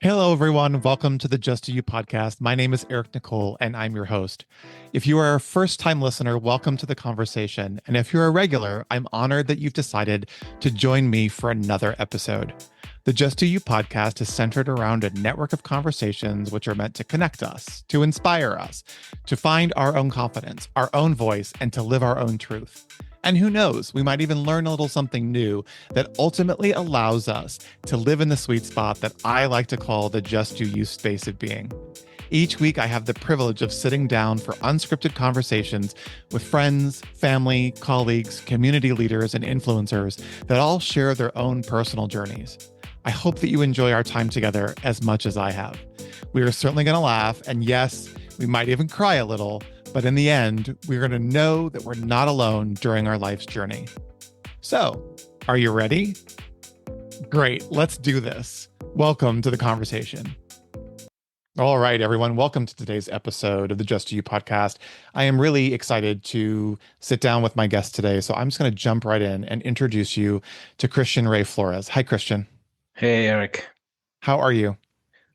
Hello, everyone. Welcome to the Just to You podcast. My name is Eric Nicole, and I'm your host. If you are a first time listener, welcome to the conversation. And if you're a regular, I'm honored that you've decided to join me for another episode. The Just to You podcast is centered around a network of conversations which are meant to connect us, to inspire us, to find our own confidence, our own voice, and to live our own truth. And who knows, we might even learn a little something new that ultimately allows us to live in the sweet spot that I like to call the just do you space of being. Each week, I have the privilege of sitting down for unscripted conversations with friends, family, colleagues, community leaders, and influencers that all share their own personal journeys. I hope that you enjoy our time together as much as I have. We are certainly going to laugh, and yes, we might even cry a little. But in the end, we're going to know that we're not alone during our life's journey. So, are you ready? Great, let's do this. Welcome to the conversation. All right, everyone, welcome to today's episode of the Just to You podcast. I am really excited to sit down with my guest today. So I'm just going to jump right in and introduce you to Christian Ray Flores. Hi, Christian. Hey, Eric. How are you?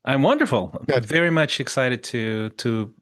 I'm wonderful. Good. Very much excited to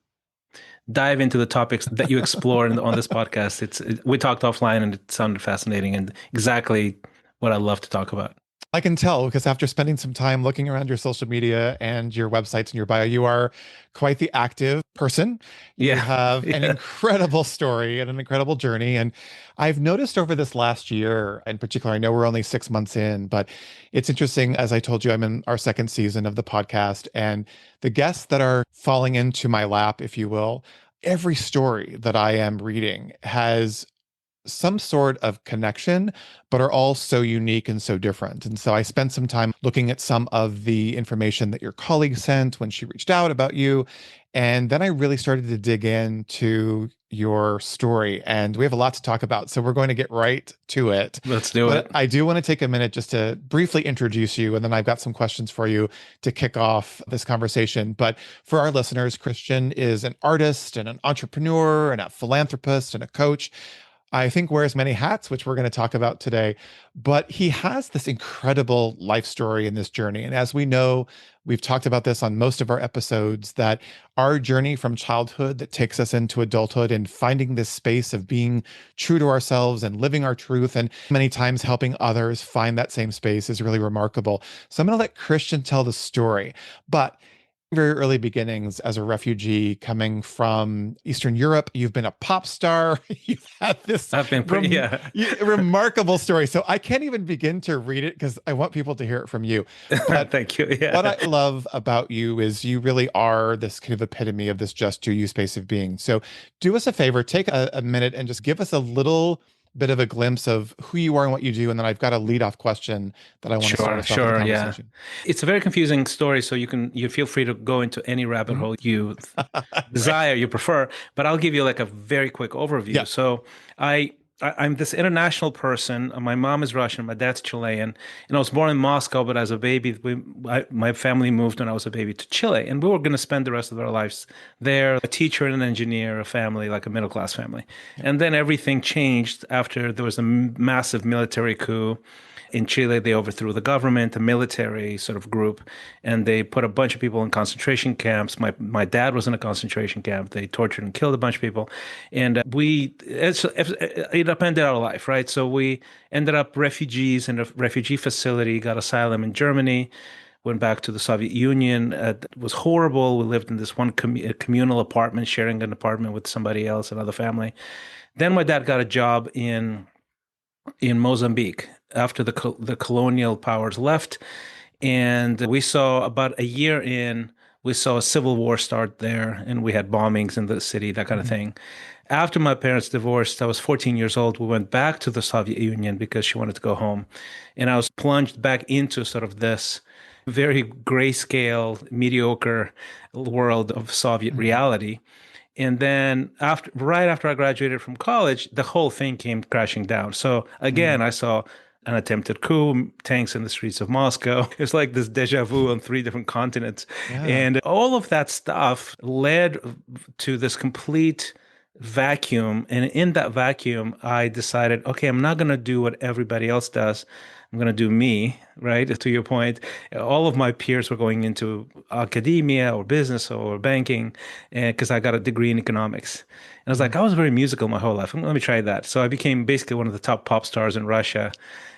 dive into the topics that you explore on this podcast. We talked offline and it sounded fascinating and exactly what I love to talk about. I can tell because after spending some time looking around your social media and your websites and your bio, you are quite the active person. You have an incredible story and an incredible journey. And I've noticed over this last year in particular, I know we're only 6 months in, but it's interesting. As I told you, I'm in our second season of the podcast, and the guests that are falling into my lap, if you will, every story that I am reading has some sort of connection, but are all so unique and so different. And so I spent some time looking at some of the information that your colleague sent when she reached out about you. And then I really started to dig into your story. And we have a lot to talk about. So we're going to get right to it. Let's do it. I do want to take a minute just to briefly introduce you. And then I've got some questions for you to kick off this conversation. But for our listeners, Christian is an artist and an entrepreneur and a philanthropist and a coach. I think wears many hats, which we're going to talk about today, but he has this incredible life story in this journey. And as we know, we've talked about this on most of our episodes, that our journey from childhood that takes us into adulthood and finding this space of being true to ourselves and living our truth and many times helping others find that same space is really remarkable. So I'm going to let Christian tell the story, but very early beginnings as a refugee coming from Eastern Europe. You've been a pop star. You've had this I've been remarkable story. So I can't even begin to read it because I want people to hear it from you. But thank you. Yeah. What I love about you is you really are this kind of epitome of this just do you space of being. So do us a favor, take a minute and just give us a little bit of a glimpse of who you are and what you do. And then I've got a lead off question that I want to start us off with the conversation. Yeah. It's a very confusing story, so you feel free to go into any rabbit hole you desire, you prefer, but I'll give you like a very quick overview. Yeah. So I'm this international person. My mom is Russian, my dad's Chilean, and I was born in Moscow. But as a baby, my family moved when I was a baby to Chile, and we were going to spend the rest of our lives there. A teacher and an engineer, a family like a middle class family, and then everything changed after there was a massive military coup. In Chile, they overthrew the government, a military sort of group, and they put a bunch of people in concentration camps. My dad was in a concentration camp. They tortured and killed a bunch of people. And it upended our life, right? So we ended up refugees in a refugee facility, got asylum in Germany, went back to the Soviet Union. It was horrible. We lived in this one communal apartment, sharing an apartment with somebody else, another family. Then my dad got a job in Mozambique after the colonial powers left, and we saw about a year in, we saw a civil war start there, and we had bombings in the city, that kind of thing. After my parents divorced, I was 14 years old. We went back to the Soviet Union because she wanted to go home, and I was plunged back into sort of this very grayscale, mediocre world of Soviet reality. And then right after I graduated from college, the whole thing came crashing down. So again, I saw an attempted coup, tanks in the streets of Moscow. It's like this deja vu on 3 different continents. Yeah. And all of that stuff led to this complete vacuum. And in that vacuum, I decided, okay, I'm not going to do what everybody else does. I'm going to do me, right? To your point, all of my peers were going into academia or business or banking, and because I got a degree in economics. And I was like, I was very musical my whole life. Let me try that. So I became basically one of the top pop stars in Russia,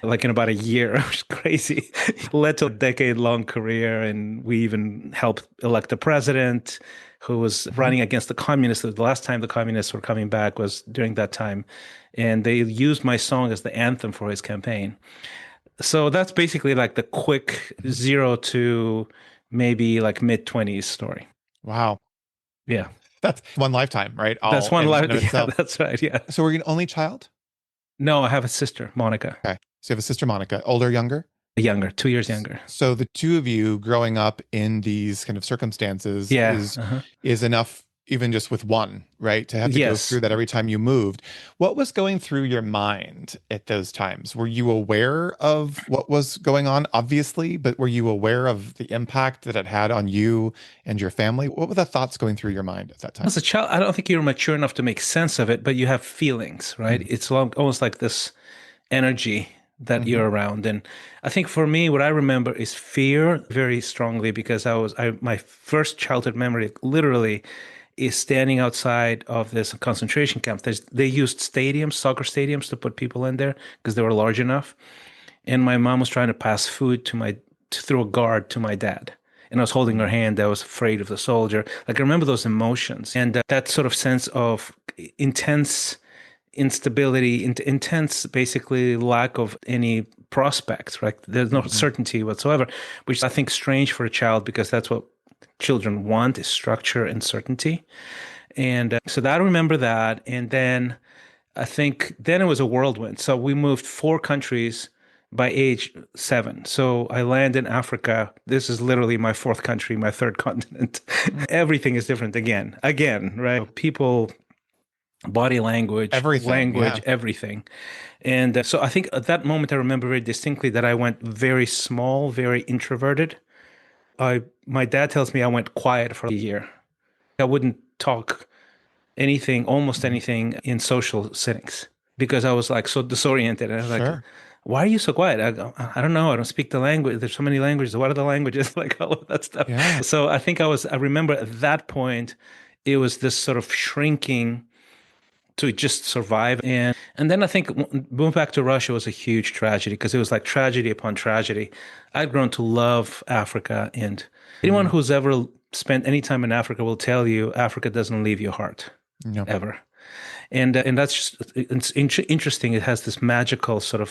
like in about a year. It was crazy. It led to a decade-long career, and we even helped elect a president who was Mhm. running against the communists. The last time the communists were coming back was during that time. And they used my song as the anthem for his campaign. So that's basically like the quick Mhm. zero to maybe like mid 20s story. Wow. Yeah. That's one lifetime, right? That's All one in life. and of Yeah, itself. that's right. Yeah. So we're an only child? No, I have a sister, Monica, Okay. So you have a sister, Monica, older, younger? younger, 2 years younger. So the two of you growing up in these kind of circumstances Yeah. is enough, even just with one, right? To have to go through Yes. that every time you moved. What was going through your mind at those times? Were you aware of what was going on, obviously, but were you aware of the impact that it had on you and your family? What were the thoughts going through your mind at that time? As a child, I don't think you're mature enough to make sense of it, but you have feelings, right? Mm-hmm. It's almost like this energy that Mm-hmm. you're around. And I think for me, what I remember is fear very strongly because my first childhood memory literally is standing outside of this concentration camp. They used stadiums, soccer stadiums, to put people in there because they were large enough. And my mom was trying to pass food through a guard to my dad. And I was holding her hand. I was afraid of the soldier. Like I remember those emotions and that sort of sense of intense instability, intense, basically lack of any prospects, right? There's no Mm-hmm. certainty whatsoever, which I think strange for a child because that's what children want is structure and certainty. And so that, I remember that. And then I think then it was a whirlwind. So we moved 4 countries by age 7. So I land in Africa. This is literally my fourth country, my third continent. Everything is different again, right? People, body Everything, language, yeah. everything. And so I think at that moment, I remember very distinctly that I went very small, very introverted. My dad tells me I went quiet for a year. I wouldn't talk almost Mhm. anything in social settings because I was like so disoriented. And I was like, Sure. why are you so quiet? I go, I don't know. I don't speak the language. There's so many languages. What are the languages? Like all of that stuff. Yeah. So I remember at that point, it was this sort of shrinking to just survive. And then I think moving back to Russia was a huge tragedy because it was like tragedy upon tragedy. I'd grown to love Africa, and anyone Mm. who's ever spent any time in Africa will tell you Africa doesn't leave your heart No. ever. And that's just it's interesting. It has this magical sort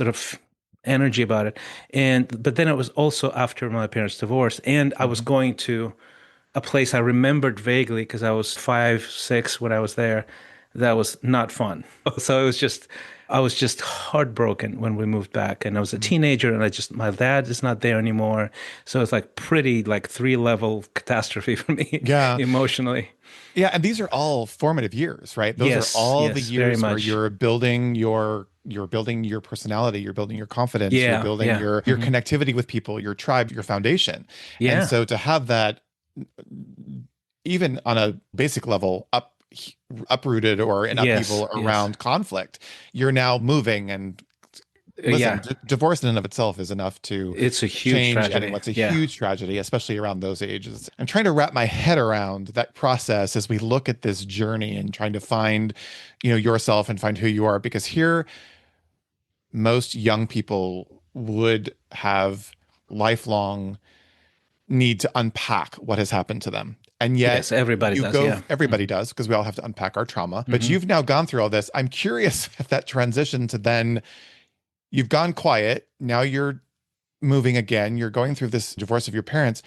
of energy about it. And but then it was also after my parents' divorce, and I was Mhm. going to a place I remembered vaguely because I was 5, 6 when I was there. That was not fun. So I was just heartbroken when we moved back, and I was a Mhm. teenager, and my dad is not there anymore. So it's like pretty like 3-level catastrophe for me Yeah. emotionally. Yeah, and these are all formative years, right? Those are Yes, all the yes, very years where much. you're building your personality, you're building your confidence, you're Yeah, building yeah, your connectivity with people, your tribe, your foundation. And yeah, so to have that even on a basic level uprooted or in yes, upheaval yes, around conflict, you're now moving and listen, yeah. divorce in and of itself is enough to It's a huge change tragedy. anyone. It's a Yeah, huge tragedy, especially around those ages. I'm trying to wrap my head around that process as we look at this journey and trying to find, yourself and find who you are. Because here, most young people would have lifelong need to unpack what has happened to them. And yes, yet everybody does. Yeah. everybody Hmm. does, because we all have to unpack our trauma. But Hmm. you've now gone through all this. I'm curious if that transition to then you've gone quiet. Now you're moving again, you're going through this divorce of your parents.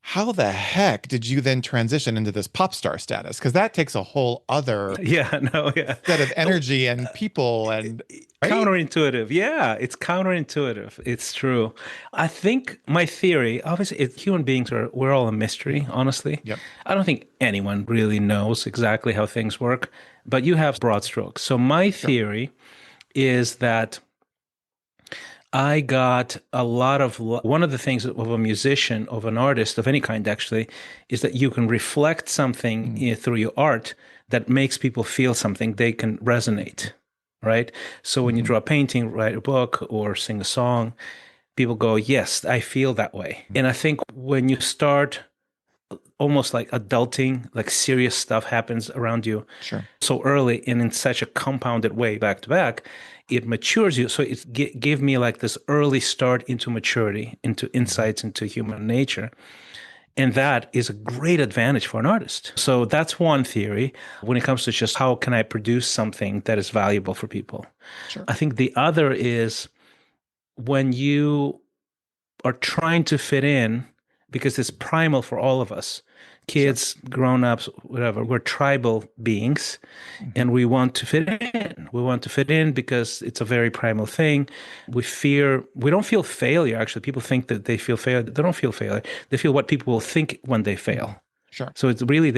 How the heck did you then transition into this pop star status? Because that takes a whole other Yeah, no, yeah. set of Oh, energy and people and right? counterintuitive. Yeah, it's counterintuitive. It's true. I think my theory, obviously, human beings we're all a mystery, honestly. Yep. I don't think anyone really knows exactly how things work, but you have broad strokes. So my Sure. theory is that I got a lot of one of the things of a musician, of an artist, of any kind actually, is that you can reflect something Mm, through your art that makes people feel something they can resonate, right? So when you mhm, draw a painting, write a book, or sing a song, people go, "Yes, I feel that way." mm. And I think when you start almost like adulting, like serious stuff happens around you Sure. so early and in such a compounded way back to back, it matures you. So it gave me like this early start into maturity, into Mhm. insights into human nature. And that is a great advantage for an artist. So that's one theory when it comes to just how can I produce something that is valuable for people. Sure. I think the other is when you are trying to fit in, because it's primal for all of us, Sure. kids, grown-ups, whatever, we're tribal beings Mhm, and we want to fit in. We want to fit in because it's a very primal thing. We don't feel failure. Actually, people think that they feel failure. They don't feel failure. They feel what people will think when they mhm. fail. Sure. So it's really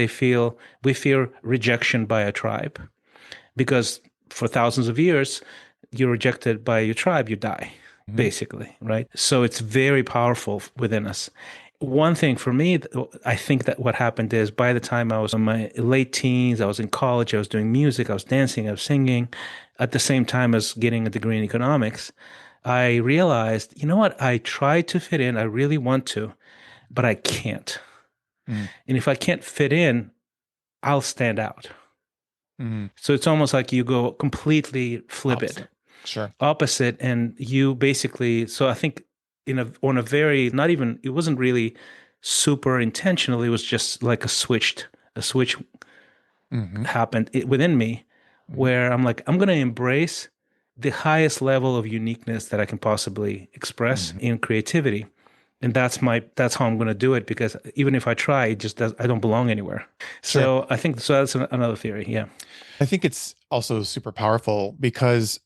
we fear rejection by a tribe because for thousands of years, you're rejected by your tribe, you die, Mhm, basically, right? So it's very powerful within us. One thing for me, I think that what happened is by the time I was in my late teens, I was in college, I was doing music, I was dancing, I was singing, at the same time as getting a degree in economics, I realized, you know what? I try to fit in, I really want to, but I can't. mm, And if I can't fit in, I'll stand out. mhm. So it's almost like you go completely flip it, Opposite. Sure. opposite, and you basically. So I think on a very not even it wasn't really super intentional. It was just like a switch Mhm, happened within me, mhm. where I'm like I'm gonna embrace the highest level of uniqueness that I can possibly express Mhm. in creativity. And that's how I'm going to do it because even if I try, it just does, I don't belong anywhere. Sure. So I think so. That's another theory. Yeah. I think it's also super powerful because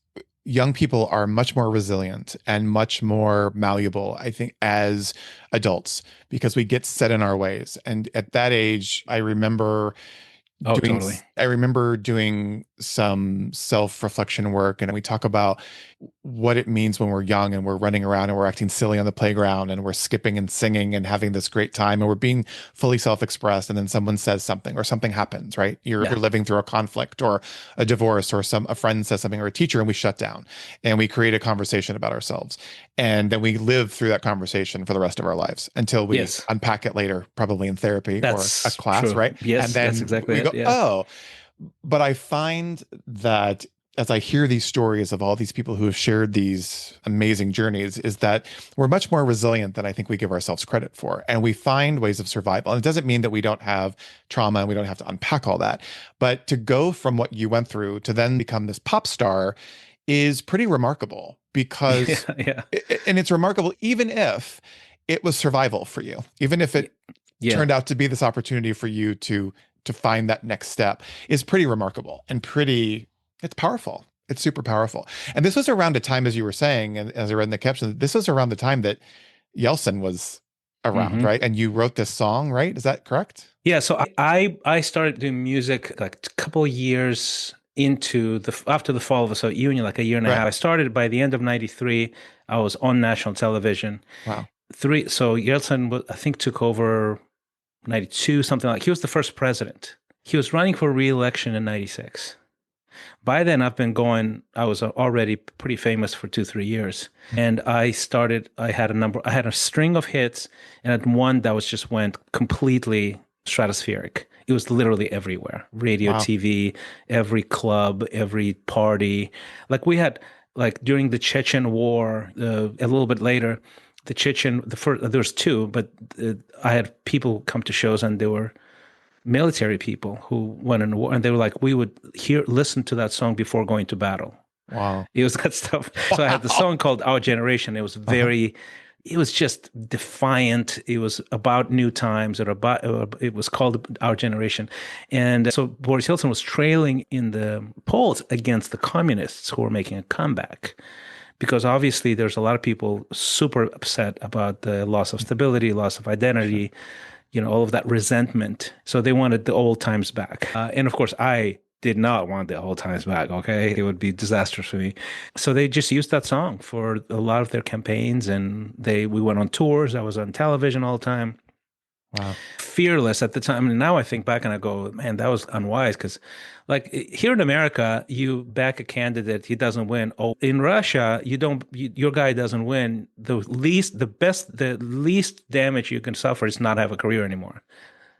young people are much more resilient and much more malleable, I think, as adults, because we get set in our ways. And at that age, Oh, totally. I remember doing some self-reflection work, and we talk about what it means when we're young and we're running around and we're acting silly on the playground and we're skipping and singing and having this great time and we're being fully self-expressed, and then someone says something or something happens, right? You're Yeah. living through a conflict or a divorce, or a friend says something, or a teacher, and we shut down and we create a conversation about ourselves, and then we live through that conversation for the rest of our lives until we Yes. unpack it later, probably in therapy or a That's class, true. right? And Yes, that's then exactly we it. go, Yeah. oh. But I find that as I hear these stories of all these people who have shared these amazing journeys, is that we're much more resilient than I think we give ourselves credit for. And we find ways of survival. And it doesn't mean that we don't have trauma and we don't have to unpack all that. But to go from what you went through to then become this pop star is pretty remarkable, Yeah. because, Yeah. and it's remarkable even if it was survival for you, even if Yeah. it Yeah. turned out to be this opportunity for you to find that next step, is pretty remarkable and pretty, it's powerful. It's super powerful. And this was around a time, as you were saying, and as I read in the caption, this was around the time that Yeltsin was around, Hmm. right? And you wrote this song, right? Is that correct? Yeah. So I started doing music like a couple of years into after the fall of the Soviet Union, like a year and a Right. half. I started by the end of '93. I was on national television. Wow. So Yeltsin, I think, took over '92, something like. He was the first president. He was running for re-election in '96. By then, I was already pretty famous for 2, 3 years. And I had a string of hits and had one that went completely stratospheric. It was literally everywhere, radio, Wow. TV, every club, every party. Like we had, like during the Chechen War, a little bit later, the first, there was two, but I had people come to shows and they were military people who went in war, and they were like, we would listen to that song before going to battle. Wow. It was that stuff. So I had the Wow. song called Our Generation. Uh-huh. It was just defiant. It was about new times, it was called Our Generation. And so Boris Yeltsin was trailing in the polls against the communists who were making a comeback. Because obviously there's a lot of people super upset about the loss of stability, loss of Sure. identity, all of that resentment. So they wanted the old times back. And of course, I did not want the old times back. Okay, it would be disastrous for me. So they just used that song for a lot of their campaigns, and we went on tours. I was on television all the time. Wow. Fearless at the time. And now I think back and I go, man, that was unwise because, like, here in America, you back a candidate, he doesn't win. Oh, in Russia, you don't, your guy doesn't win. The least damage you can suffer is not have a career anymore.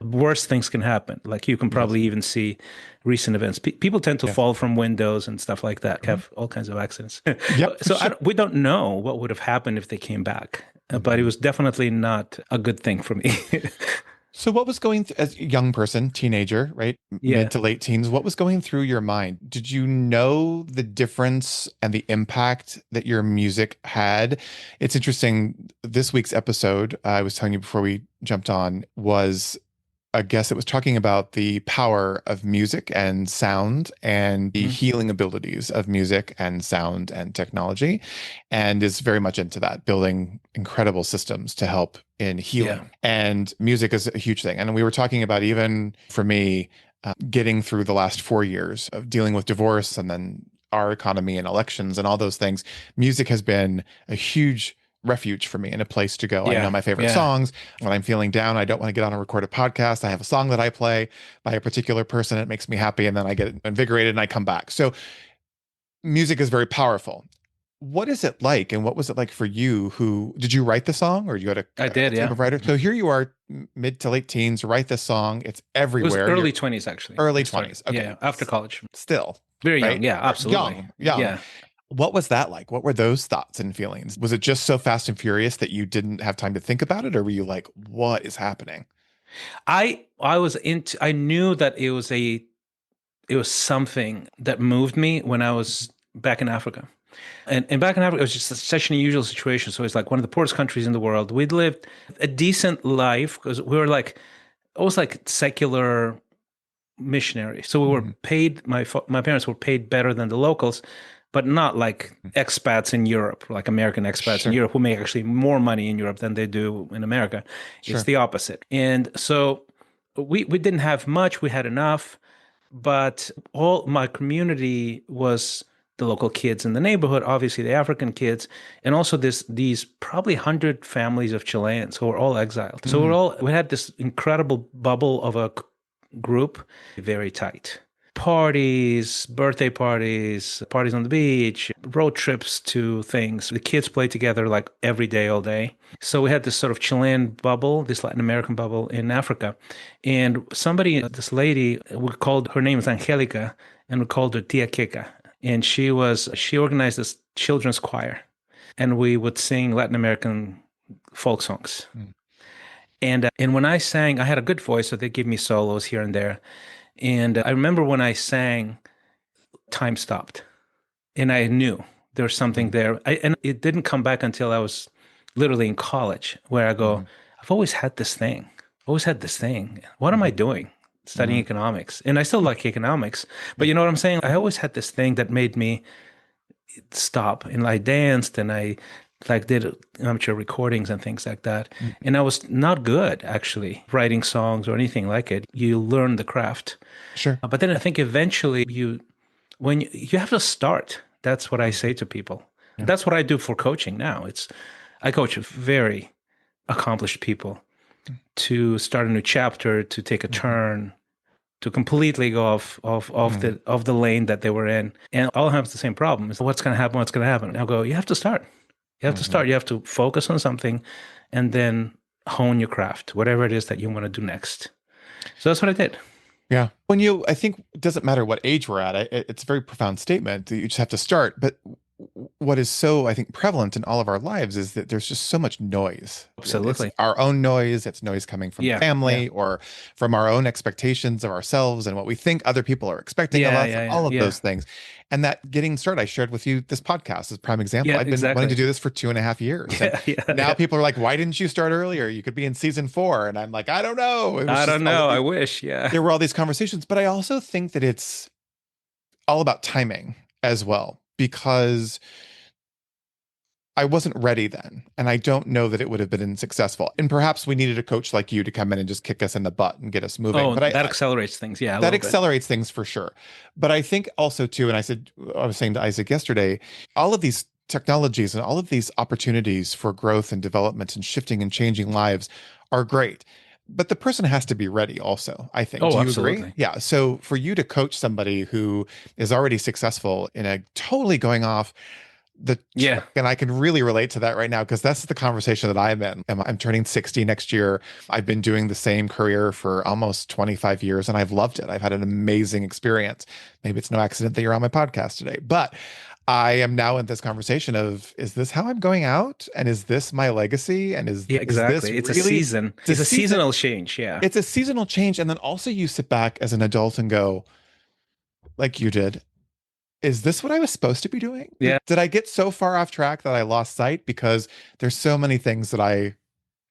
Worse things can happen. Like you can Yes. probably even see recent events. People tend to Yeah. fall from windows and stuff like that, Mhm. have all kinds of accidents. Yep. So Sure. we don't know what would have happened if they came back, but it Mhm. was definitely not a good thing for me. So what was going through as a young person, teenager, right? Mid Yeah. to late teens, what was going through your mind? Did you know the difference and the impact that your music had? It's interesting. This week's episode, I was telling you before we jumped on, was a guest that was talking about the power of music and sound and the Mhm. healing abilities of music and sound and technology, and is very much into that, building incredible systems to help in Yeah. healing. And music is a huge thing. And we were talking about, even for me, getting through the last 4 years of dealing with divorce and then our economy and elections and all those things. Music has been a huge refuge for me and a place to go. I know Yeah. my favorite Yeah. songs. When I'm feeling down, I don't want to get on and record a podcast. I have a song that I play by a particular person. It makes me happy. And then I get invigorated and I come back. So music is very powerful. What is it like? And what was it like for you? Who did you write the song, or you had I a did. team Yeah. of writers? So here you are, mid to late teens, write this song. It's It was everywhere. You're early 20s, actually. early I started. 20s. Okay. Yeah. After college. Still, Very young. right? Yeah. Absolutely. Young. Yeah. What was that like? What were those thoughts and feelings? Was it just so fast and furious that you didn't have time to think about it? Or were you like, what is happening? I knew that it was something that moved me when I was back in Africa. And back in Africa, it was just such an unusual situation. So it's like one of the poorest countries in the world. We'd lived a decent life because we were like almost like secular missionaries. So we were Mhm. paid. My parents were paid better than the locals, but not like expats in Europe, like American expats in Sure, Europe who make actually more money in Europe than they do in America. It's sure. the opposite. And so we didn't have much. We had enough, but all my community was the local kids in the neighborhood, obviously the African kids, and also these probably 100 families of Chileans who were all exiled. So Mm, we had this incredible bubble of a group, very tight. Parties, birthday parties, parties on the beach, road trips to things. The kids play together like every day, all day. So we had this sort of Chilean bubble, this Latin American bubble in Africa. And this lady, we called her name is Angelica, and we called her Tia Kika. And she organized this children's choir. And we would sing Latin American folk songs. mm, And when I sang, I had a good voice, so they give me solos here and there. And I remember when I sang, time stopped, and I knew there was something mm, there. And it didn't come back until I was literally in college, where I go, mhm, I've always had this thing. Always had this thing. What am I mhm, doing? Studying mhm. economics, and I still like economics, but Yeah, you know what I'm saying? I always had this thing that made me stop, and I danced and I like did amateur recordings and things like that. mm, And I was not good actually writing songs or anything like it. You learn the craft. sure. But then I think eventually you have to start. That's what I Mhm. say to people. Yeah. That's what I do for coaching now. I coach very accomplished people to start a new chapter, to take a Mhm, turn, to completely go mhm, of the lane that they were in. And all have the same problem is what's going to happen, what's going to happen. And I'll go, you have to start. You have to mhm. start. You have to focus on something and then hone your craft, whatever it is that you want to do next. So that's what I did. Yeah. I think it doesn't matter what age we're at. It's a very profound statement that you just have to start. But what is so, I think, prevalent in all of our lives is that there's just so much noise. It's Absolutely. our own noise. It's noise coming from Yeah. Yeah. family or from our own expectations of ourselves and what we think other people are expecting of Yeah. us, Yeah. Yeah. all of Yeah. those things. And that getting started, I shared with you this podcast is a prime example. Yeah. I've been wanting to Exactly. do this for 2.5 years. And Yeah. Yeah. now Yeah. people are like, why didn't you start earlier? You could be in season 4. And I'm like, I don't know. It was I just don't know. I wish. Yeah. there were all these conversations, but I also think that it's all about timing as well, because I wasn't ready then. And I don't know that it would have been successful. And perhaps we needed a coach like you to come in and just kick us in the butt and get us moving. Oh, But that accelerates things. Yeah, a that little bit. accelerates things for sure. But I think also too, and I was saying to Isaac yesterday, all of these technologies and all of these opportunities for growth and development and shifting and changing lives are great. But the person has to be ready also, I think. Do Oh, you agree? absolutely. Yeah. So for you to coach somebody who is already successful in a totally going off the Yeah. track, and I can really relate to that right now because that's the conversation that I'm in. I'm turning 60 next year. I've been doing the same career for almost 25 years and I've loved it. I've had an amazing experience. Maybe it's no accident that you're on my podcast today, but I am now in this conversation of, is this how I'm going out? And is this my legacy? And Yeah, is this exactly. It's a really season. it's a It's a season? seasonal change. Yeah. It's a seasonal change. And then also you sit back as an adult and go, like you did, is this what I was supposed to be doing? Yeah. Did I get so far off track that I lost sight? Because there's so many things that I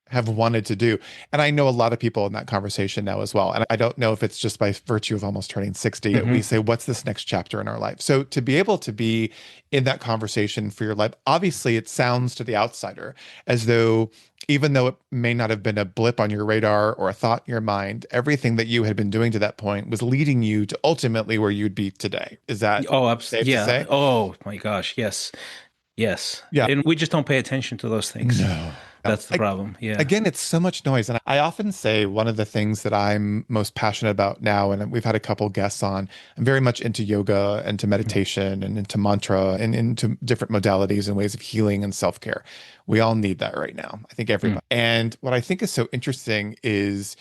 have wanted to do. And I know a lot of people in that conversation now as well. And I don't know if it's just by virtue of almost turning 60, we Hmm. say, what's this next chapter in our life? So to be able to be in that conversation for your life, obviously it sounds to the outsider as though, even though it may not have been a blip on your radar or a thought in your mind, everything that you had been doing to that point was leading you to ultimately where you'd be today. Is that safe to Yeah. say? Oh my gosh. Yes. Yes. Yeah. And we just don't pay attention to those things. No. No. That's the problem. Yeah. Again, it's so much noise. And I often say one of the things that I'm most passionate about now, and we've had a couple guests on, I'm very much into yoga and to meditation and into mantra and into different modalities and ways of healing and self-care. We all need that right now. I think Mm. everybody. And what I think is so interesting is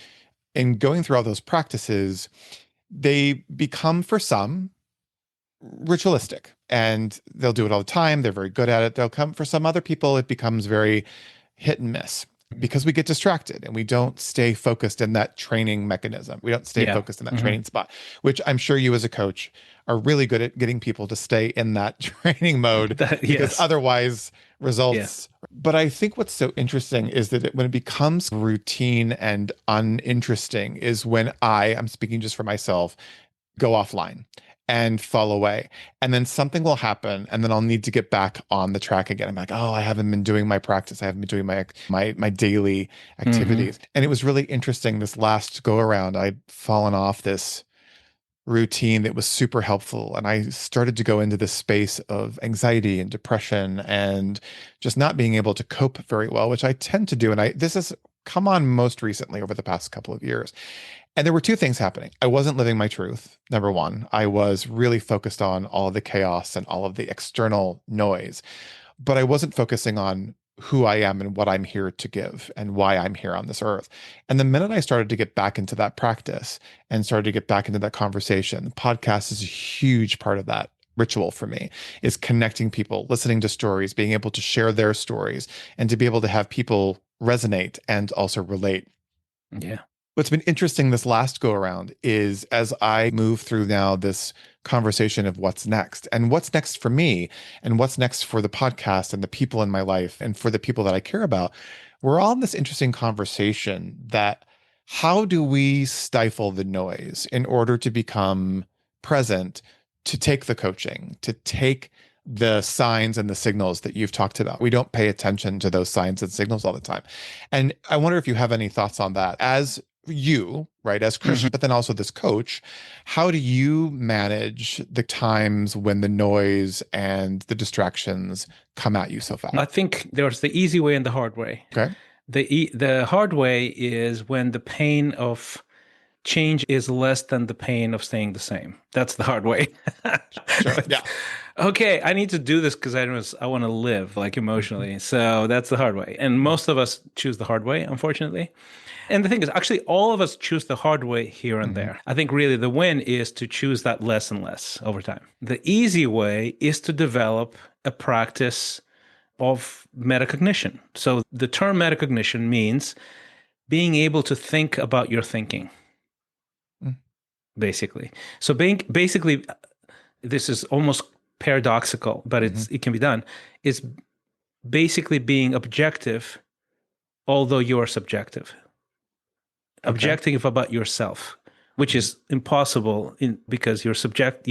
in going through all those practices, they become for some ritualistic and they'll do it all the time. They're very good at it. They'll come for some other people, it becomes very hit and miss because we get distracted and we don't stay focused in that training mechanism. We don't stay Yeah. focused in that Hmm. training spot, which I'm sure you as a coach are really good at getting people to stay in that training mode because Yes. otherwise Yeah. results. But I think what's so interesting is that when it becomes routine and uninteresting is when I'm speaking just for myself, go offline and fall away. And then something will happen, and then I'll need to get back on the track again. I'm like, oh, I haven't been doing my practice. I haven't been doing my daily Hmm. activities. And it was really interesting this last go around. I'd fallen off this routine that was super helpful. And I started to go into this space of anxiety and depression and just not being able to cope very well, which I tend to do. And this has come on most recently over the past couple of years. And there were two things happening. I wasn't living my truth. Number one, I was really focused on all of the chaos and all of the external noise, but I wasn't focusing on who I am and what I'm here to give and why I'm here on this earth. And the minute I started to get back into that practice and started to get back into that conversation, the podcast is a huge part of that ritual for me, is connecting people, listening to stories, being able to share their stories and to be able to have people resonate and also relate. Yeah. What's been interesting this last go around is as I move through now this conversation of what's next and what's next for me and what's next for the podcast and the people in my life and for the people that I care about, we're all in this interesting conversation that how do we stifle the noise in order to become present, to take the coaching, to take the signs and the signals that you've talked about. We don't pay attention to those signs and signals all the time. And I wonder if you have any thoughts on that. As you, right, as Hmm. Christian, but then also this coach, how do you manage the times when the noise and the distractions come at you so fast? I think there's the easy way and the hard way. Okay. The hard way is when the pain of change is less than the pain of staying the same. That's the hard way. Sure. But, Yeah. okay, I need to do this because I want to live like Mhm. emotionally. So that's the hard way. And most of us choose the hard way, unfortunately. And the thing is, actually, all of us choose the hard way here and Mhm. there. I think really the win is to choose that less and less over time. The easy way is to develop a practice of metacognition. So the term metacognition means being able to think about your thinking, Mhm. basically. So basically, this is almost paradoxical, but Mhm. it can be done. It's basically being objective, although you are subjective. Okay. Objective about yourself. which is impossible because you're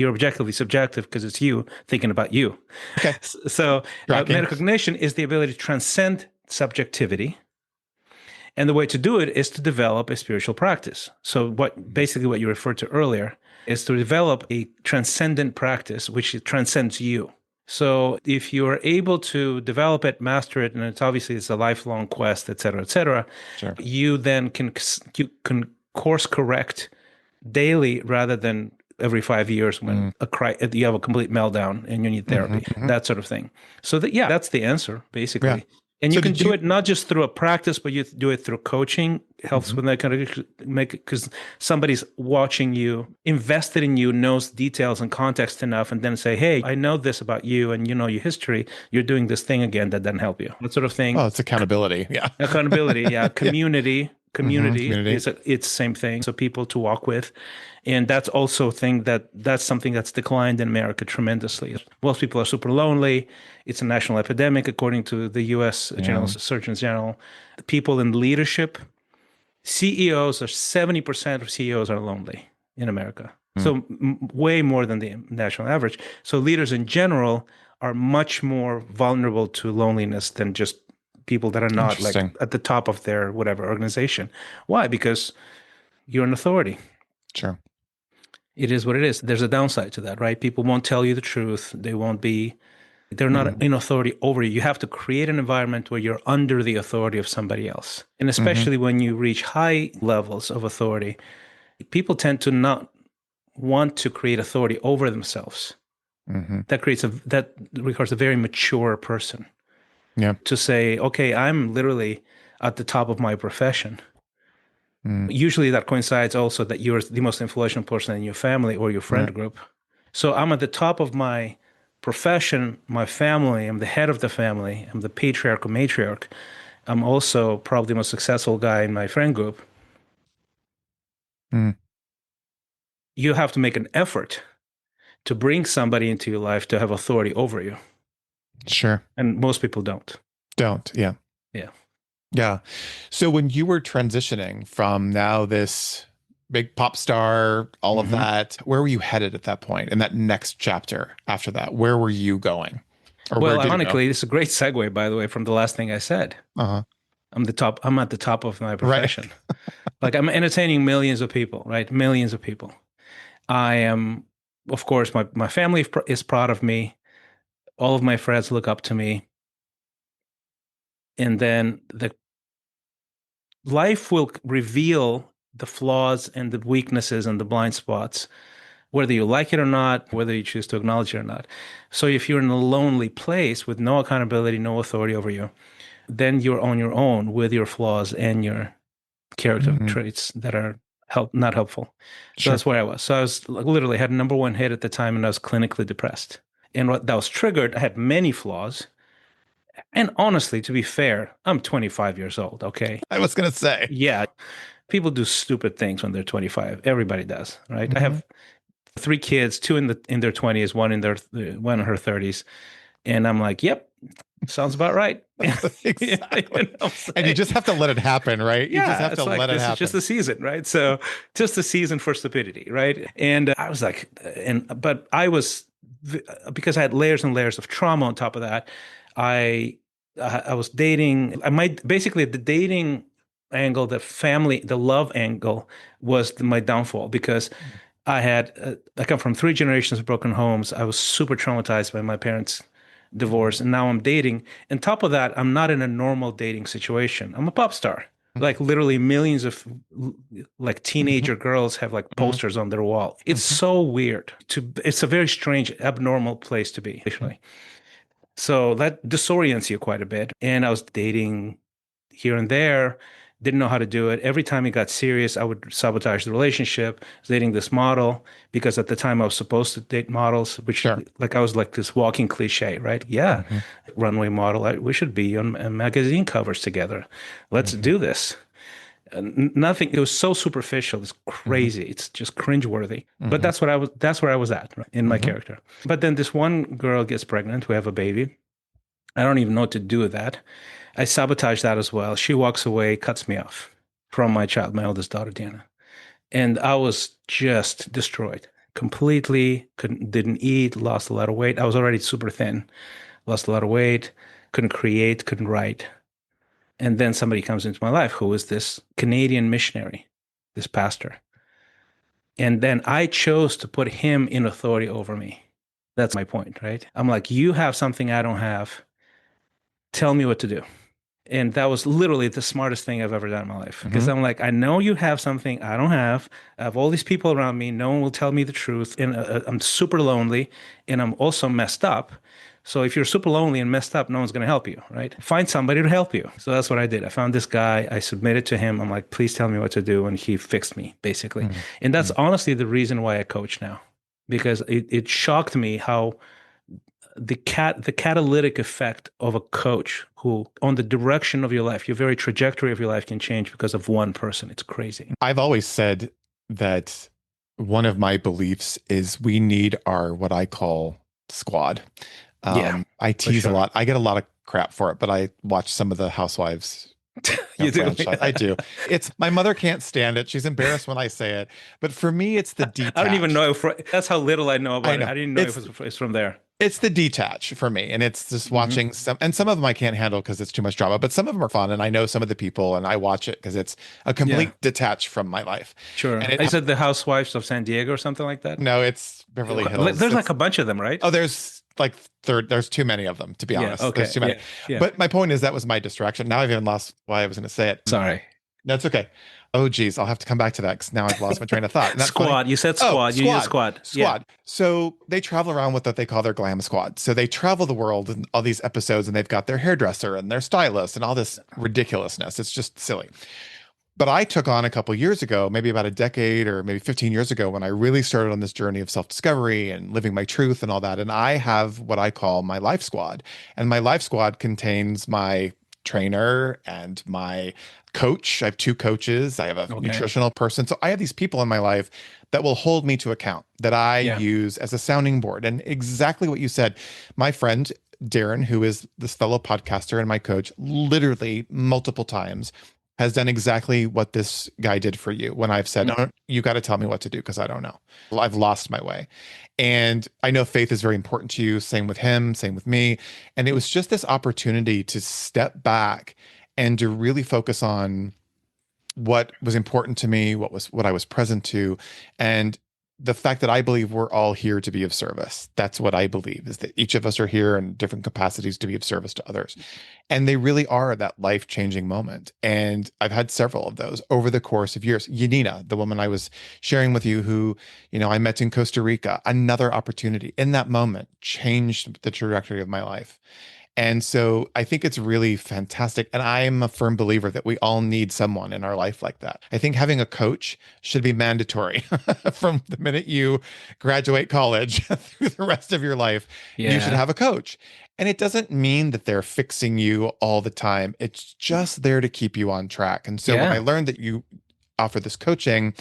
objectively subjective because it's you thinking about you. Okay. So Tracking. metacognition is the ability to transcend subjectivity. And the way to do it is to develop a spiritual practice. So basically what you referred to earlier is to develop a transcendent practice, which transcends you. So if you're able to develop it, master it, and it's a lifelong quest, et cetera, Sure. you then can course correct daily rather than every 5 years when you have a complete meltdown and you need therapy, that sort of thing. So that's the answer, basically. Yeah. And you can do it not just through a practice, but you do it through coaching. It helps when they kind of make it because somebody's watching you, invested in you, knows details and context enough, and then say, hey, I know this about you and you know your history. You're doing this thing again that doesn't help you. That sort of thing. Oh, it's accountability. Yeah. Accountability. Yeah. Community. Community. It's the same thing. So people to walk with. And that's also that's something that's declined in America tremendously. Most people are super lonely. It's a national epidemic, according to the U.S. Surgeon General. The people in leadership, CEOs 70% of CEOs are lonely in America. So way more than the national average. So leaders in general are much more vulnerable to loneliness than just people that are not like at the top of their whatever organization. Why? Because you're an authority. Sure. It is what it is. There's a downside to that, right? People won't tell you the truth. They're not in authority over you. You have to create an environment where you're under the authority of somebody else. And especially when you reach high levels of authority, people tend to not want to create authority over themselves. That requires a very mature person. Yeah. To say, okay, I'm literally at the top of my profession. Usually that coincides also that you're the most influential person in your family or your friend group. So I'm at the top of my profession, my family, I'm the head of the family, I'm the patriarch or matriarch. I'm also probably the most successful guy in my friend group. You have to make an effort to bring somebody into your life to have authority over you. Sure. And most people don't. Yeah. Yeah. Yeah. So when you were transitioning from now this big pop star, all of that, where were you headed at that point in that next chapter after that? Where were you going? Well, ironically, it's a great segue, by the way, from the last thing I said. I'm at the top of my profession. Right. Like I'm entertaining millions of people, right? Millions of people. I am, of course, my family is proud of me. All of my friends look up to me. And then the life will reveal the flaws and the weaknesses and the blind spots, whether you like it or not, whether you choose to acknowledge it or not. So if you're in a lonely place with no accountability, no authority over you, then you're on your own with your flaws and your character traits that are not helpful. So that's where I was. So I was literally had a #1 hit at the time and I was clinically depressed. And what that was triggered, I had many flaws. And honestly, to be fair, I'm 25 years old, okay? I was going to say. Yeah. People do stupid things when they're 25. Everybody does, right? I have 3 kids, 2 in their 20s, one in her 30s. And I'm like, yep, sounds about right. Exactly. And you just have to let it happen, right? You just have to let it happen. It's just a season, right? So just a season for stupidity, right? And I was like, but I was, because I had layers and layers of trauma on top of that, I was dating. Basically the dating angle, the love angle was my downfall because I come from 3 generations of broken homes. I was super traumatized by my parents' divorce, and now I'm dating. On top of that, I'm not in a normal dating situation. I'm a pop star. Like literally millions of like teenager girls have like posters on their wall. It's so weird. It's a very strange, abnormal place to be, actually. So that disorients you quite a bit. And I was dating here and there, didn't know how to do it. Every time it got serious, I would sabotage the relationship. I was dating this model because at the time I was supposed to date models, which like I was like this walking cliche, right? Yeah, runway model. We should be on magazine covers together. Let's do this. Nothing. It was so superficial. It's crazy. It's just cringeworthy. But that's where I was at, right, in my character. But then this one girl gets pregnant. We have a baby. I don't even know what to do with that. I sabotage that as well. She walks away, cuts me off from my child, my oldest daughter, Diana. And I was just destroyed completely. Didn't eat, lost a lot of weight. I was already super thin, lost a lot of weight, couldn't create, couldn't write. And then somebody comes into my life who is this Canadian missionary, this pastor. And then I chose to put him in authority over me. That's my point, right? I'm like, you have something I don't have. Tell me what to do. And that was literally the smartest thing I've ever done in my life. Because Mhm. I'm like, I know you have something I don't have. I have all these people around me. No one will tell me the truth. And I'm super lonely and I'm also messed up. So if you're super lonely and messed up, no one's going to help you, right? Find somebody to help you. So that's what I did. I found this guy. I submitted to him. I'm like, please tell me what to do. And he fixed me, basically. Mhm. And that's Mhm. honestly the reason why I coach now, because it shocked me how the catalytic effect of a coach who on the direction of your life, your very trajectory of your life can change because of one person. It's crazy. I've always said that one of my beliefs is we need our what I call squad. Yeah, I for tease a sure. lot. I get a lot of crap for it, but I watch some of the Housewives, You do. franchise. I do. It's my mother can't stand it. She's embarrassed when I say it, but for me, it's the I don't even detach. know if that's how little I know I about it. know I didn't know if it's it's from there. it's the detach for me, and it's just Hmm. watching some. And some of them I can't handle because it's too much drama, but some of them are fun, and I know some of the people, and I watch it because it's a Yeah, complete detach from my life. sure. And it I said the Housewives of San Diego or something like that. no, it's Beverly Hills. There's like It's a bunch of them, right? oh, there's like third. There's too many of them, to be Yeah. honest. There's Okay. too many. Yeah. Yeah. But my point is that was my distraction. Now I've even lost why I was going to say it. Sorry. That's okay. Oh, geez, I'll have to come back to that because now I've lost my train of thought. Isn't that funny? Squad. You said Oh, squad. You need a squad, squad. Yeah. squad. So they travel around with what they call their glam squad. So they travel the world in all these episodes, and they've got their hairdresser and their stylist and all this ridiculousness. It's just silly. But I took on a couple years ago, maybe about a decade or maybe 15 years ago, when I really started on this journey of self-discovery and living my truth and all that. And I have what I call my life squad. And my life squad contains my trainer and my coach. I have two coaches. I have a Okay. nutritional person. So I have these people in my life that will hold me to account, that I Yeah. use as a sounding board. And exactly what you said, my friend Darren, who is this fellow podcaster and my coach, literally multiple times has done exactly what this guy did for you when I've said, no, you got to tell me what to do because I don't know. Well, I've lost my way. And I know faith is very important to you. Same with him, same with me. And it was just this opportunity to step back and to really focus on what was important to me, what I was present to, and the fact that I believe we're all here to be of service. That's what I believe is that each of us are here in different capacities to be of service to others. And they really are that life-changing moment. And I've had several of those over the course of years. Yanina, the woman I was sharing with you, who, I met in Costa Rica, another opportunity in that moment changed the trajectory of my life. And so I think it's really fantastic. And I'm a firm believer that we all need someone in our life like that. I think having a coach should be mandatory from the minute you graduate college through the rest of your life. You should Yeah. have a coach. And it doesn't mean that they're fixing you all the time. It's just there to keep you on track. And so when I Yeah. learned that you offer this coaching,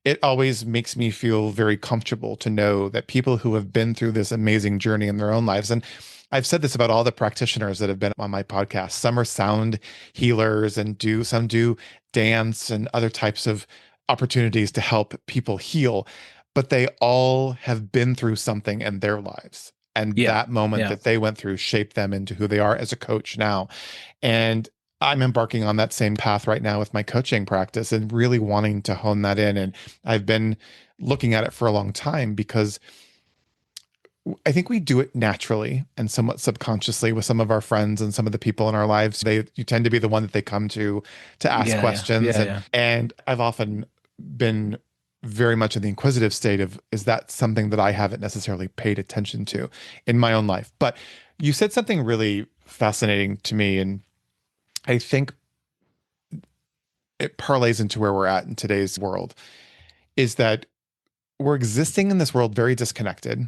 it always makes me feel very comfortable to know that people who have been through this amazing journey in their own lives, and I've said this about all the practitioners that have been on my podcast. Some are sound healers and some do dance and other types of opportunities to help people heal, but they all have been through something in their lives. And Yeah. that moment Yeah. that they went through shaped them into who they are as a coach now. And I'm embarking on that same path right now with my coaching practice and really wanting to hone that in. And I've been looking at it for a long time because I think we do it naturally and somewhat subconsciously with some of our friends and some of the people in our lives. You tend to be the one that they come to ask Yeah. Yeah. questions. Yeah. And Yeah. I've often been very much in the inquisitive state of, is that something that I haven't necessarily paid attention to in my own life? But you said something really fascinating to me, and I think it parlays into where we're at in today's world, is that we're existing in this world very disconnected.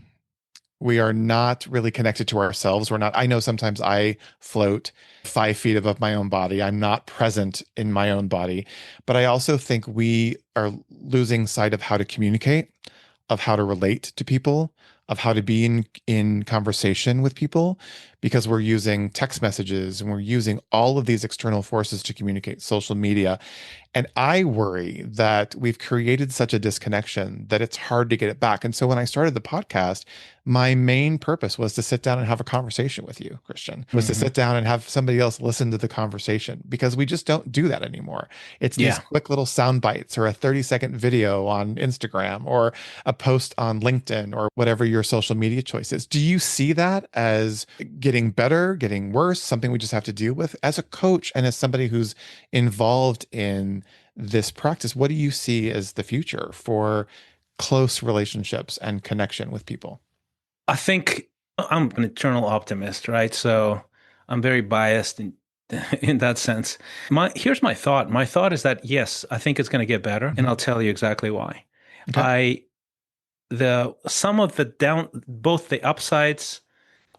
We are not really connected to ourselves. I know sometimes I float 5 feet above my own body. I'm not present in my own body. But I also think we are losing sight of how to communicate, of how to relate to people, of how to be in conversation with people, because we're using text messages and we're using all of these external forces to communicate, social media. And I worry that we've created such a disconnection that it's hard to get it back. And so when I started the podcast, my main purpose was to sit down and have a conversation with you, Christian, was to Hmm. sit down and have somebody else listen to the conversation because we just don't do that anymore. It's these Yeah. quick little sound bites or a 30-second video on Instagram or a post on LinkedIn or whatever your social media choice is. Do you see that as getting better, getting worse, something we just have to deal with? As a coach and as somebody who's involved in this practice, what do you see as the future for close relationships and connection with people? I think I'm an eternal optimist, right? So I'm very biased in in that sense. Here's my thought. My thought is that yes, I think it's going to get better, and Mhm. I'll tell you exactly why. Okay. I the some of the both the upsides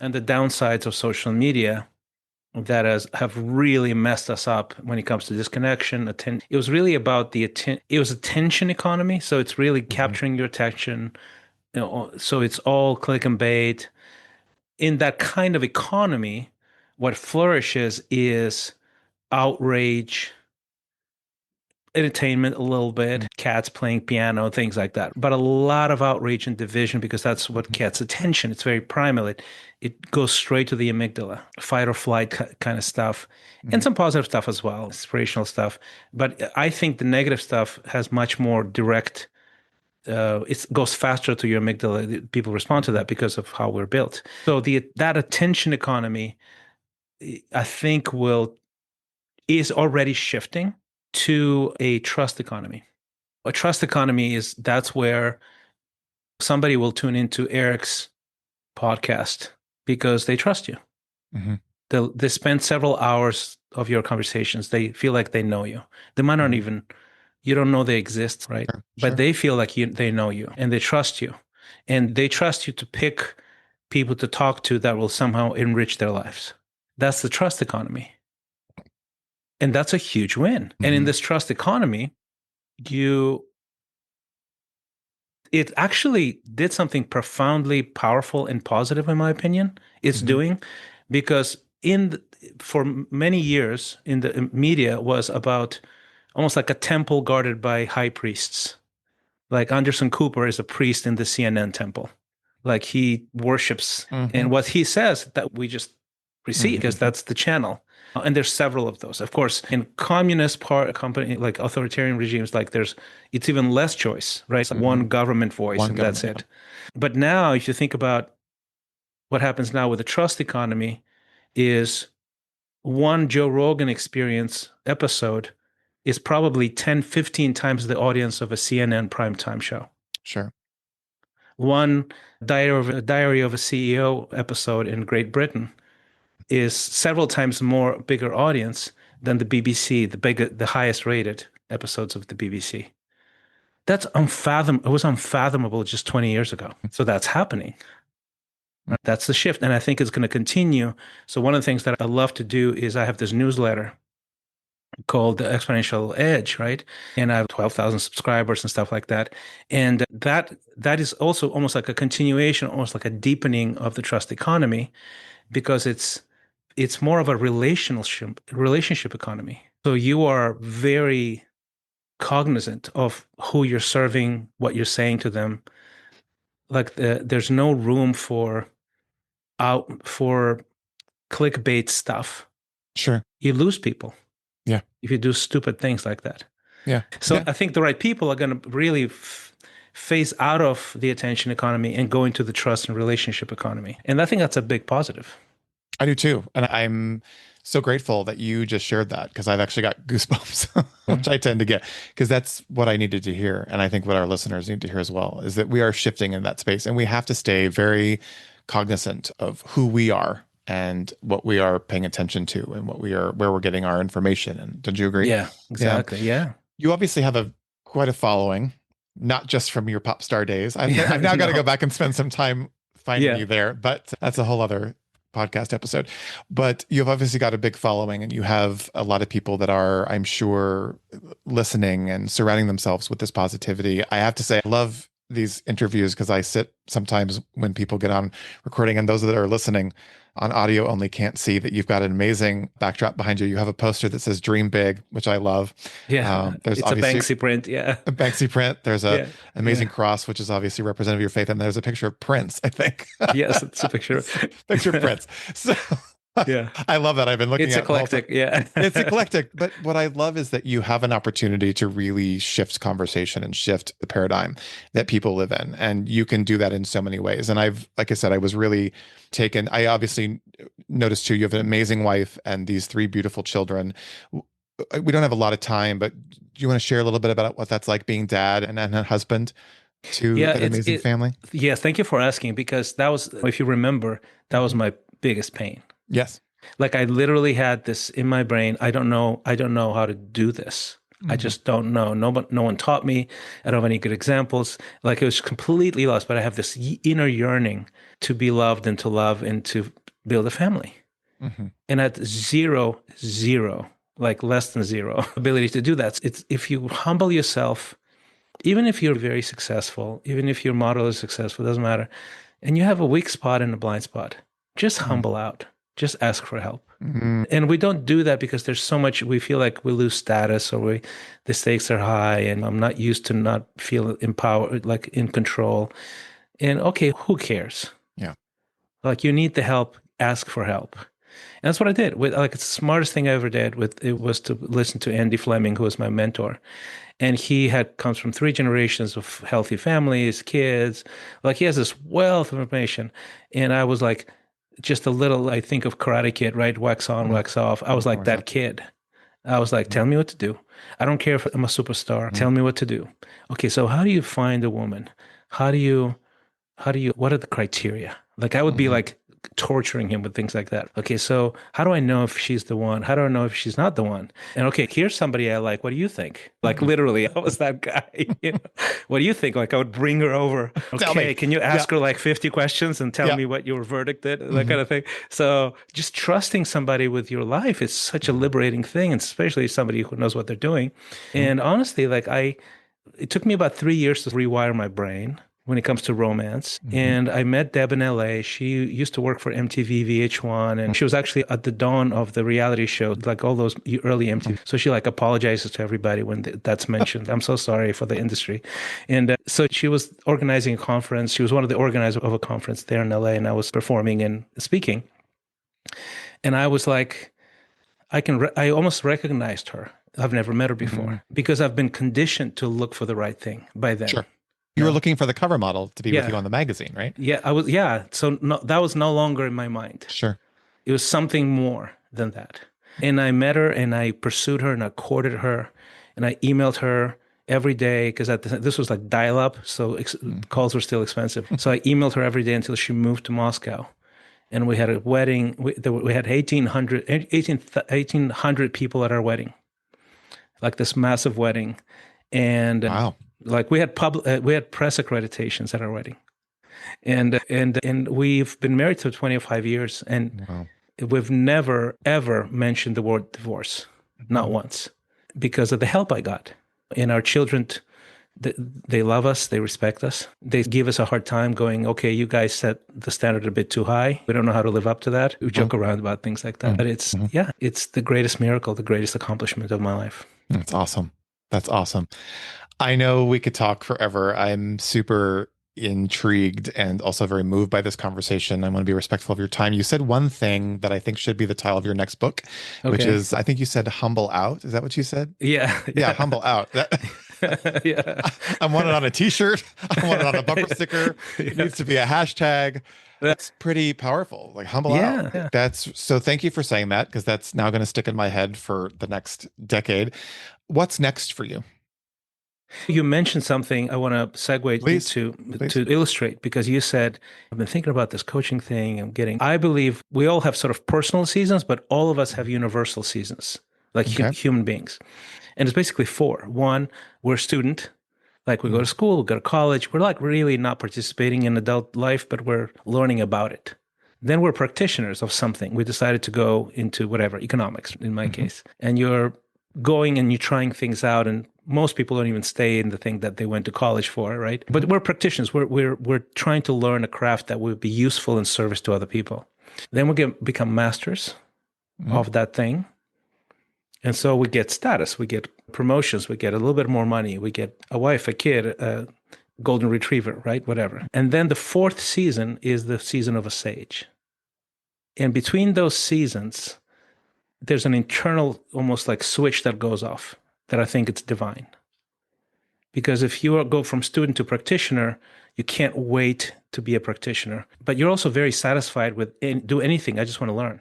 and the downsides of social media that have really messed us up when it comes to disconnection. It was really about it was attention economy. So it's really Mhm. capturing your attention. So it's all click and bait. In that kind of economy, what flourishes is outrage, entertainment a little bit, Mhm. cats playing piano, things like that. But a lot of outrage and division because that's what Mhm. gets attention. It's very primal. It goes straight to the amygdala, fight or flight kind of stuff, and Mhm. some positive stuff as well, inspirational stuff. But I think the negative stuff has much more direct. It goes faster to your amygdala. People respond to Mhm. that because of how we're built. So that attention economy, I think, will is already shifting to a trust economy. A trust economy is that's where somebody will tune into Eric's podcast because they trust you. Mhm. They spend several hours of your conversations. They feel like they know you. They might not Mhm. even, you don't know they exist, right? Sure. But Sure. they feel like they know you and they trust you. And they trust you to pick people to talk to that will somehow enrich their lives. That's the trust economy. And that's a huge win. And in Mhm. this trust economy, you it actually did something profoundly powerful and positive, in my opinion. It's Mhm. doing because for many years in the media was about almost like a temple guarded by high priests. Like Anderson Cooper is a priest in the CNN temple. Like he worships, Mhm. and what he says that we just receive because Mhm. that's the channel. And there's several of those. Of course, in communist part company like authoritarian regimes, like it's even less choice, right? It's like Mhm. one government voice One and that's government. Yeah. it. But now, if you think about what happens now with the trust economy, is one Joe Rogan experience episode is probably 10, 15 times the audience of a CNN primetime show. Sure. One Diary of a CEO episode in Great Britain is several times more bigger audience than the BBC, the highest rated episodes of the BBC. That's unfathomable. It was unfathomable just 20 years ago. So that's happening. That's the shift. And I think it's going to continue. So one of the things that I love to do is I have this newsletter called the Exponential Edge, right? And I have 12,000 subscribers and stuff like that. And that is also almost like a continuation, almost like a deepening of the trust economy because it's more of a relationship economy. So you are very cognizant of who you're serving, what you're saying to them. Like there's no room for clickbait stuff. Sure. You lose people Yeah. if you do stupid things like that. Yeah. So Yeah. I think the right people are going to really phase out of the attention economy and go into the trust and relationship economy. And I think that's a big positive. I do too. And I'm so grateful that you just shared that because I've actually got goosebumps, which I tend to get because that's what I needed to hear. And I think what our listeners need to hear as well is that we are shifting in that space and we have to stay very cognizant of who we are and what we are paying attention to and where we're getting our information. And don't you agree? Yeah, Yeah. exactly. Yeah. You obviously have quite a following, not just from your pop star days. I've Yeah, now got to go no. back and spend some time finding Yeah. you there, but that's a whole other podcast episode. But you've obviously got a big following and you have a lot of people that are, I'm sure, listening and surrounding themselves with this positivity. I have to say, I love these interviews because I sit sometimes when people get on recording, and those that are listening on audio only can't see that you've got an amazing backdrop behind you. You have a poster that says "Dream Big," which I love. Yeah, There's it's a obviously Banksy print. Yeah, a Banksy print. There's a yeah, amazing yeah. cross, which is obviously representative of your faith, and there's a picture of Prince, I think. Yes, it's a picture. Picture of Prince. So Yeah, I love that. I've been looking it's at it the whole time. eclectic. Yeah, It's eclectic, but what I love is that you have an opportunity to really shift conversation and shift the paradigm that people live in. And you can do that in so many ways. And like I said, I was really taken. I obviously noticed too, you have an amazing wife and these three beautiful children. We don't have a lot of time, but do you want to share a little bit about what that's like being dad and a husband to yeah. that amazing family? Yeah. Thank you for asking because that was, if you remember, that was my biggest pain. Yes. Like I literally had this in my brain. I don't know how to do this. I just don't know. No one taught me. I don't have any good examples. Like it was completely lost, but I have this inner yearning to be loved and to love and to build a family. And at zero, like less than zero ability to do that. It's if you humble yourself, even if you're very successful, even if your model is successful, doesn't matter. And you have a weak spot and a blind spot, just humble out. Just ask for help. And we don't do that because there's so much, we feel like we lose status or the stakes are high and I'm not used to not feel empowered, like in control. And okay, who cares? Yeah. Like you need the help, ask for help. And that's what I did. It's the smartest thing I ever did it was to listen to Andy Fleming, who was my mentor. And he comes from 3 generations of healthy families, kids. Like he has this wealth of information. And I was like, just a little, I think of Karate Kid, right? Wax on, wax off. I was like that kid. I was like, tell me what to do. I don't care if I'm a superstar. Tell me what to do. Okay, so how do you find a woman? What are the criteria? Like I would be like torturing him with things like that. Okay, so how do I know if she's the one? How do I know if she's not the one? And okay, here's somebody I like. What do you think? Like literally, I was that guy. You know? What do you think? Like I would bring her over. Okay, can you ask her like 50 questions and tell me what your verdict is? That kind of thing. So just trusting somebody with your life is such a liberating thing, and especially somebody who knows what they're doing. And honestly, it took me about 3 years to rewire my brain when it comes to romance. And I met Deb in LA. She used to work for MTV VH1, and she was actually at the dawn of the reality show, like all those early MTV. So she like apologizes to everybody when that's mentioned. I'm so sorry for the industry. And so she was organizing a conference. She was one of the organizers of a conference there in LA, and I was performing and speaking. And I was like, I almost recognized her. I've never met her before because I've been conditioned to look for the right thing by then. Sure. You were looking for the cover model to be with you on the magazine, right? Yeah, I was. Yeah, so that was no longer in my mind. Sure. It was something more than that. And I met her, and I pursued her, and I courted her, and I emailed her every day because this was like dial-up, so calls were still expensive. So I emailed her every day until she moved to Moscow, and we had a wedding. We had 1,800 people at our wedding, like this massive wedding, and wow. Like we had press accreditations at our wedding, and we've been married for 25 years, and we've never ever mentioned the word divorce, not once, because of the help I got. And our children, they love us, they respect us, they give us a hard time, going, okay, you guys set the standard a bit too high. We don't know how to live up to that. We joke around about things like that, but it's the greatest miracle, the greatest accomplishment of my life. That's awesome. That's awesome. I know we could talk forever. I'm super intrigued and also very moved by this conversation. I want to be respectful of your time. You said one thing that I think should be the title of your next book, which is, I think you said humble out. Is that what you said? Yeah. Yeah, humble out. Yeah. I want it on a t-shirt. I want it on a bumper sticker. It needs to be a hashtag. That's pretty powerful. Like humble out. Yeah. So thank you for saying that, because that's now going to stick in my head for the next decade. What's next for you? You mentioned something I want to segue to illustrate, because you said, I've been thinking about this coaching thing. I believe we all have sort of personal seasons, but all of us have universal seasons, like human beings. And it's basically 4. 1, we're a student. Like we go to school, we go to college. We're like really not participating in adult life, but we're learning about it. Then we're practitioners of something. We decided to go into whatever, economics in my case. And you're going and you're trying things out, and most people don't even stay in the thing that they went to college for, right? But we're practitioners. We're trying to learn a craft that will be useful in service to other people. Then become masters Mhm. of that thing. And so we get status, we get promotions, we get a little bit more money, we get a wife, a kid, a golden retriever, right? Whatever. And then the fourth season is the season of a sage. And between those seasons, there's an internal, almost like switch that goes off that I think it's divine. Because if you go from student to practitioner, you can't wait to be a practitioner. But you're also very satisfied with do anything. I just want to learn.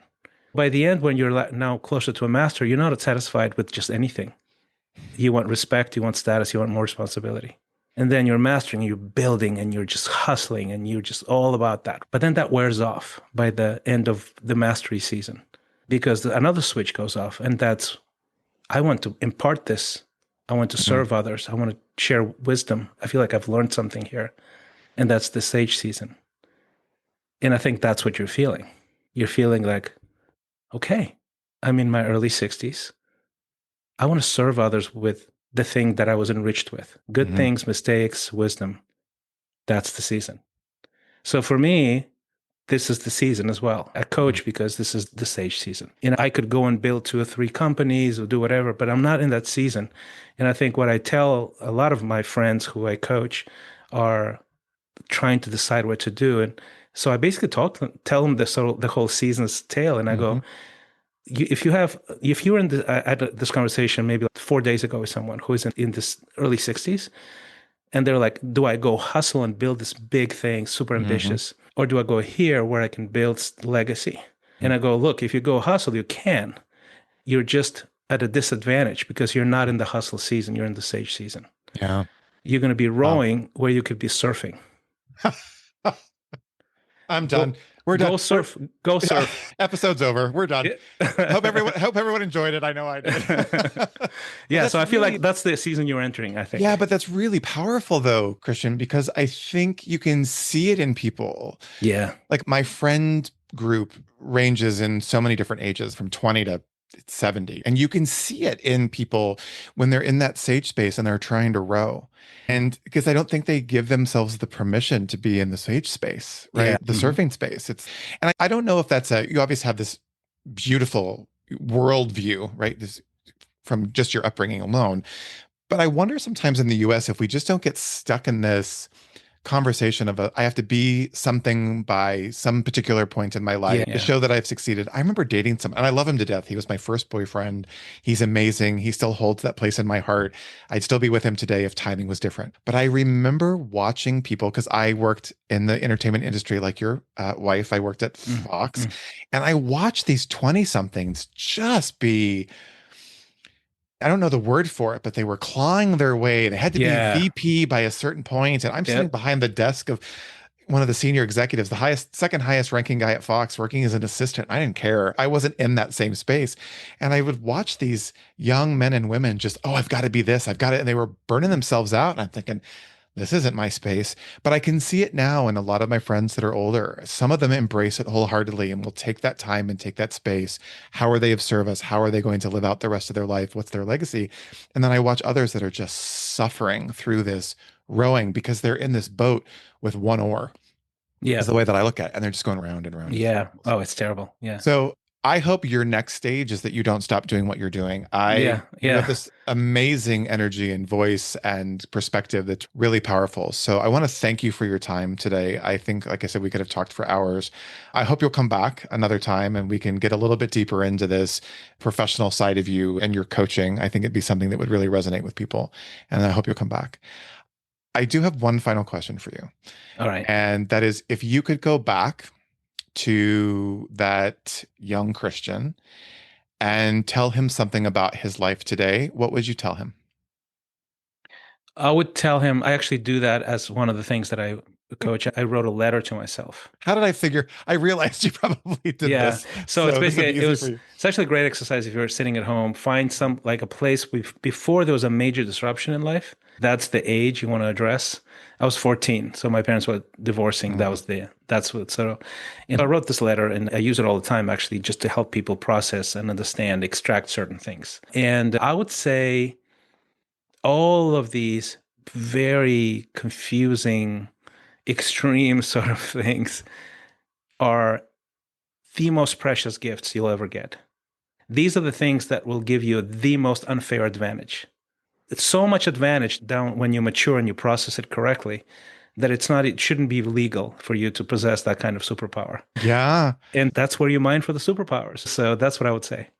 By the end, when you're now closer to a master, you're not satisfied with just anything. You want respect, you want status, you want more responsibility. And then you're mastering, you're building, and you're just hustling, and you're just all about that. But then that wears off by the end of the mastery season because another switch goes off. And that's, I want to impart this. I want to serve others. I want to share wisdom. I feel like I've learned something here. And that's the sage season. And I think that's what you're feeling. You're feeling like, okay, I'm in my early 60s. I want to serve others with the thing that I was enriched with. Good things, mistakes, wisdom. That's the season. So for me, this is the season as well. I coach because this is the sage season. And I could go and build 2 or 3 companies or do whatever, but I'm not in that season. And I think what I tell a lot of my friends who I coach are trying to decide what to do. And so I basically tell them the whole season's tale. And I go, if you were in I had this conversation maybe like 4 days ago with someone who is in this early 60s, and they're like, do I go hustle and build this big thing, super ambitious, or do I go here where I can build legacy? And I go, look, if you go hustle, you can. You're just at a disadvantage because you're not in the hustle season. You're in the sage season. Yeah. You're going to be Wow. rowing where you could be surfing. I'm done. We're done. Go surf. Go surf. Episode's over. We're done. Hope everyone enjoyed it. I know I did. Yeah, so I feel like that's the season you're entering, I think. Yeah, but that's really powerful though, Christian, because I think you can see it in people. Yeah. Like my friend group ranges in so many different ages from 20 to 70. And you can see it in people when they're in that sage space and they're trying to row. And because I don't think they give themselves the permission to be in the sage space, right? Yeah. The surfing space. And I don't know if you obviously have this beautiful worldview, right? This from just your upbringing alone. But I wonder sometimes in the US if we just don't get stuck in this conversation of I have to be something by some particular point in my life to show that I've succeeded. I remember dating and I love him to death. He was my first boyfriend. He's amazing. He still holds that place in my heart. I'd still be with him today if timing was different. But I remember watching people because I worked in the entertainment industry like your wife. I worked at Fox and I watched these 20 somethings just be I don't know the word for it, but they were clawing their way. They had to be VP by a certain point, and I'm sitting behind the desk of one of the senior executives, second highest ranking guy at Fox, working as an assistant. I didn't care. I wasn't in that same space, and I would watch these young men and women just, oh, I've got to be this, I've got it, and they were burning themselves out. And I'm thinking, this isn't my space, but I can see it now in a lot of my friends that are older. Some of them embrace it wholeheartedly and will take that time and take that space. How are they of service? How are they going to live out the rest of their life? What's their legacy? And then I watch others that are just suffering through this rowing because they're in this boat with one oar. Yeah. Is the way that I look at it. And they're just going round and round. Yeah. Oh, it's terrible. Yeah. So I hope your next stage is that you don't stop doing what you're doing. You have this amazing energy and voice and perspective that's really powerful. So I want to thank you for your time today. I think, like I said, we could have talked for hours. I hope you'll come back another time and we can get a little bit deeper into this professional side of you and your coaching. I think it'd be something that would really resonate with people. And I hope you'll come back. I do have one final question for you. All right. And that is, if you could go back to that young Christian and tell him something about his life today, what would you tell him? I would tell him, I actually do that as one of the things that I coach, I wrote a letter to myself. How did I figure? I realized you probably did Yeah. this. So it's This would be basically, easy for you. it's actually a great exercise if you're sitting at home, find some like a place before there was a major disruption in life. That's the age you want to address. I was 14, so my parents were divorcing. That's what, so, and I wrote this letter and I use it all the time actually just to help people process and understand, extract certain things. And I would say all of these very confusing, extreme sort of things are the most precious gifts you'll ever get. These are the things that will give you the most unfair advantage. It's so much advantage down when you mature and you process it correctly that it shouldn't be legal for you to possess that kind of superpower. Yeah. And that's where you mine for the superpowers. So that's what I would say.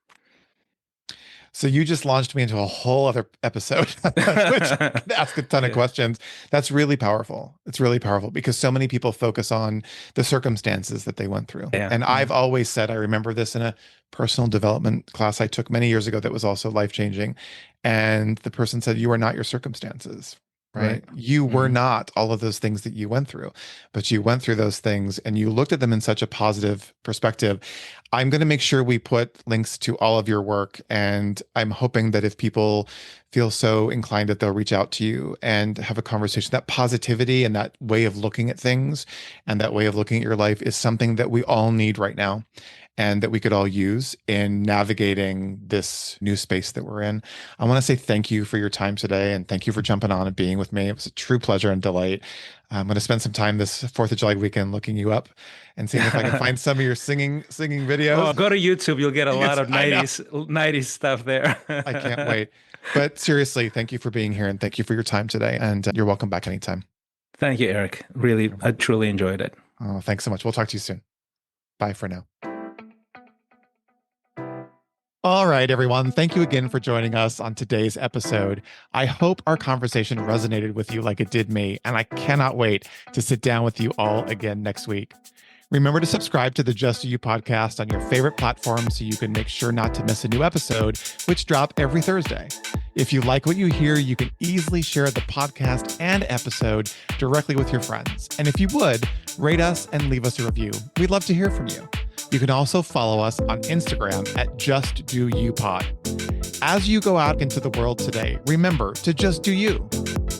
So you just launched me into a whole other episode, which I could ask a ton of questions. That's really powerful. It's really powerful because so many people focus on the circumstances that they went through. Yeah. And I've always said, I remember this in a personal development class I took many years ago that was also life-changing. And the person said, you are not your circumstances. Right. You were not all of those things that you went through, but you went through those things and you looked at them in such a positive perspective. I'm going to make sure we put links to all of your work. And I'm hoping that if people feel so inclined that they'll reach out to you and have a conversation, that positivity and that way of looking at things and that way of looking at your life is something that we all need right now, and that we could all use in navigating this new space that we're in. I want to say thank you for your time today, and thank you for jumping on and being with me. It was a true pleasure and delight. I'm going to spend some time this 4th of July weekend looking you up and seeing if I can find some of your singing videos. Oh, go to YouTube. You'll get a lot of 90s stuff there. I can't wait. But seriously, thank you for being here, and thank you for your time today. And you're welcome back anytime. Thank you, Eric. Really, I truly enjoyed it. Oh, thanks so much. We'll talk to you soon. Bye for now. All right, everyone. Thank you again for joining us on today's episode. I hope our conversation resonated with you like it did me, and I cannot wait to sit down with you all again next week. Remember to subscribe to the Just Do You podcast on your favorite platform so you can make sure not to miss a new episode, which drop every Thursday. If you like what you hear, you can easily share the podcast and episode directly with your friends. And if you would, rate us and leave us a review. We'd love to hear from you. You can also follow us on Instagram at Just Do You Pod. As you go out into the world today, remember to just do you.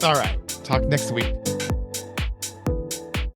All right, talk next week.